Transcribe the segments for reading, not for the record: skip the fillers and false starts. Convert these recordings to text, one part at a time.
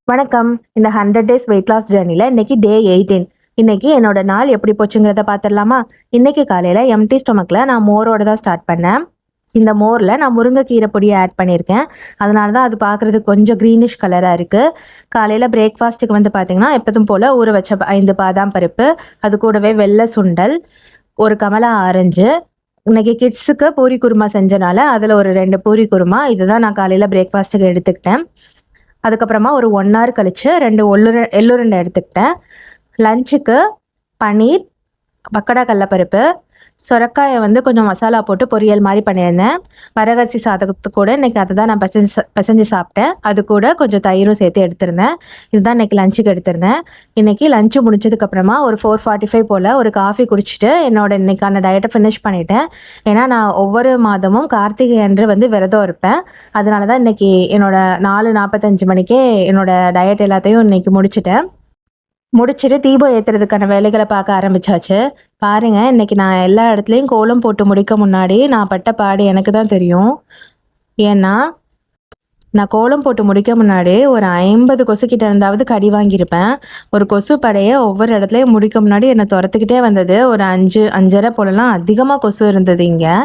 வணக்கம். இந்த 100 days weight loss ஜர்னில இன்னைக்கு டே 18. இன்னைக்கு என்னோட நாள் எப்படி போச்சுங்கிறத பார்த்துடலாமா? இன்னைக்கு காலையில எம்டி ஸ்டொமக்ல நான் மோரோட தான் ஸ்டார்ட் பண்ணேன். இந்த மோர்ல நான் முருங்கைக்கீரை பொடியை ஆட் பண்ணியிருக்கேன். அதனால தான் அது பார்க்குறதுக்கு கொஞ்சம் க்ரீனிஷ் கலராக இருக்குது. காலையில் பிரேக்ஃபாஸ்ட்டுக்கு வந்து பார்த்திங்கன்னா எப்போதும் போல் ஊற வச்ச 5 பாதாம் பருப்பு, அது கூடவே வெள்ளை சுண்டல், ஒரு கமலா ஆரஞ்சு. இன்னைக்கு கிட்ஸுக்கு பூரி குருமா செஞ்சனால அதில் ஒரு 2 பூரி குருமா இதுதான் நான் காலையில் பிரேக்ஃபாஸ்ட்டுக்கு எடுத்துக்கிட்டேன். அதுக்கப்புறமா ஒரு 1 ஹவர் கழிச்சு 2 எள்ளுருண்டை எடுத்துக்கிட்டேன். லஞ்சுக்கு பன்னீர், பக்கடா கடலப்பருப்பு, சொரக்காயை வந்து கொஞ்சம் மசாலா போட்டு பொரியல் மாதிரி பண்ணியிருந்தேன். வரகரிசி சாதத்துக்கு கூட இன்றைக்கி அதை தான் நான் பிசைஞ்சு சாப்பிட்டேன். அது கூட கொஞ்சம் தயிரும் சேர்த்து எடுத்திருந்தேன். இதுதான் இன்றைக்கி லஞ்சுக்கு எடுத்திருந்தேன். இன்றைக்கி லஞ்சு முடிச்சதுக்கப்புறமா ஒரு 4:45 போல் ஒரு காஃபி குடிச்சிட்டு என்னோட இன்றைக்கான டயட்டை ஃபினிஷ் பண்ணிட்டேன். ஏன்னா நான் ஒவ்வொரு மாதமும் கார்த்திகை அன்று வந்து விரதம் இருப்பேன். அதனால தான் இன்றைக்கி என்னோடய 4:45 மணிக்கே என்னோடய டயட் எல்லாத்தையும் இன்றைக்கி முடிச்சுட்டு தீபம் ஏற்றுறதுக்கான வேலைகளை பார்க்க ஆரம்பித்தாச்சு. பாருங்கள், இன்றைக்கி நான் எல்லா இடத்துலையும் கோலம் போட்டு முடிக்க முன்னாடி நான் பட்ட பாடு எனக்கு தான் தெரியும். ஏன்னா நான் கோலம் போட்டு முடிக்க முன்னாடி ஒரு 50 கொசுக்கிட்ட இருந்தாவது கடி வாங்கியிருப்பேன். ஒரு கொசு படையை ஒவ்வொரு இடத்துலையும் முடிக்க முன்னாடி என்னை துரத்துக்கிட்டே வந்தது. ஒரு 5:30 போலலாம் அதிகமாக கொசு இருந்தது இங்கே.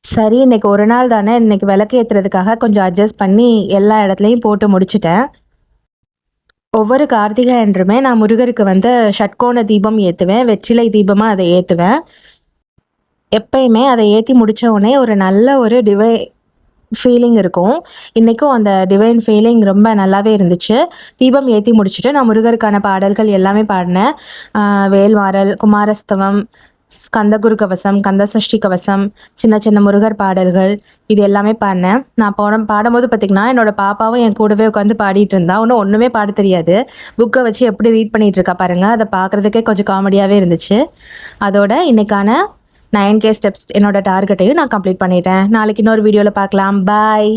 சரி, இன்றைக்கி ஒரு நாள் தானே, இன்றைக்கி விளக்கு ஏற்றுறதுக்காக கொஞ்சம் அட்ஜஸ்ட் பண்ணி எல்லா இடத்துலையும் போட்டு முடிச்சிட்டேன். ஒவ்வொரு கார்த்திகை அன்றுமே நான் முருகருக்கு வந்து ஷட்கோண தீபம் ஏற்றுவேன். வெற்றிலை தீபமாக அதை ஏற்றுவேன். எப்பயுமே அதை ஏற்றி முடித்த உடனே ஒரு நல்ல ஒரு ஃபீலிங் இருக்கும். இன்றைக்கும் அந்த டிவைன் ஃபீலிங் ரொம்ப நல்லாவே இருந்துச்சு. தீபம் ஏற்றி முடிச்சுட்டு நான் முருகருக்கான பாடல்கள் எல்லாமே பாடினேன். வேல்மாறல், குமாரஸ்தவம், ஸ்கந்தகுரு கவசம், கந்தசஷ்டி கவசம், சின்ன சின்ன முருகர் பாடல்கள், இது எல்லாமே பாடினேன். நான் பாடும்போது பார்த்திங்கன்னா என்னோடய பாப்பாவும் என் கூடவே உட்காந்து பாடிட்டு இருந்தா. ஒன்றுமே பாட தெரியாது. புக்கை வச்சு எப்படி ரீட் பண்ணிகிட்டு இருக்கா பாருங்கள். அதை பார்க்குறதுக்கே கொஞ்சம் காமெடியாகவே இருந்துச்சு. அதோட இன்றைக்கான 9K ஸ்டெப்ஸ் என்னோடய டார்கெட்டையும் நான் கம்ப்ளீட் பண்ணிட்டேன். நாளைக்கு இன்னொரு வீடியோவில் பார்க்கலாம். பாய்.